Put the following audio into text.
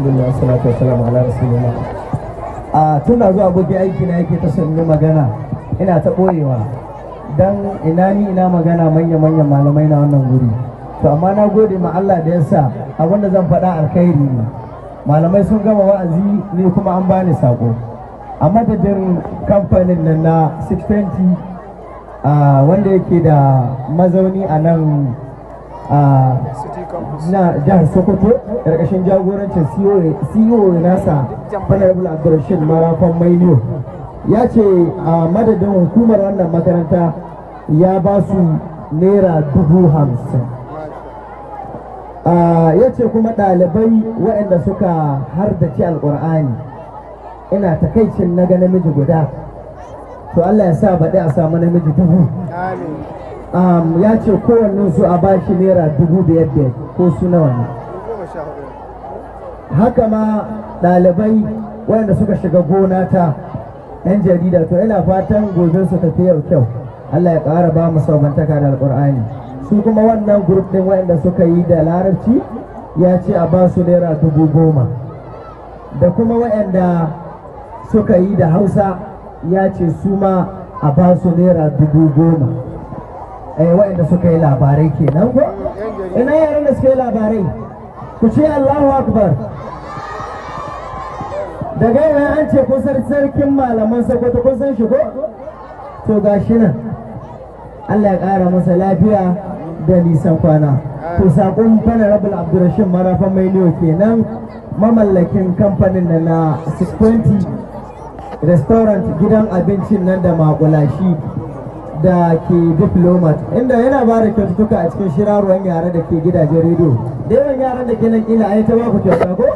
alhamdulillah salatu wassalamu ala rasulillah. Tun da zuwa buge aiki na yake ta sanni magana ina ta boyewa dan ina magana manyan malamai na wannan guri. To amma na gode ma Allah da yasa abinda zan faɗa alkhairi ne. Malamai sun gama wa'azi ne kuma an bani sako. A madadin kamfanin nan na SIX20 wanda yake da mazauni a nan na jihar Sokoto ƙarƙashin jagorancin CEO nasa Honorable Abdulrashid Marafan Mainiyo ya ce a madadin hukumar wannan makaranta ya ba su naira 50,000. Ya ce kuma ɗalibai waɗanda suka hardace alƙur'ani ina takaicin na ga namiji guda, to Allah ya sa baɗi a samu namiji 1000. Ya ce kowannen su a bashi naira 5,500 ko su nawa ne. Haka ma ɗalibai waɗanda suka shiga gona ta 'yan jarida, to ina fatan gobe su tafi yau kyau. Allah ya ƙara ba mu saubantaka da alƙur'ani. Su kuma wannan grup ɗin waɗanda suka yi da larabci ya ce a ba su naira 10,000. Da kuma waɗanda suka yi da hausa ya ce su ma a ba su naira 10,000. Waɗanda suka yi labarai kenan ko? Ina yaran da suka yi labarai ku ce Allahu Akbar. Daga yau an ce kusan sarkin malaman Sokoto kun san shi ko? To gashi nan Allah ya ƙara masa lafiya da nisan kwana. To saƙon Honorable Abdulrashid Marafan Mainiyo kenan, mamallakin kamfanin na SIX20 restaurant, gidan abincin nan da makulashi da ke diplomat, inda yana ba da kyaututtuka a cikin shirarwan yara da ke gidajen rediyo. Da yawan yaran da ke nan kila a yi ta ba ku kyauta ko?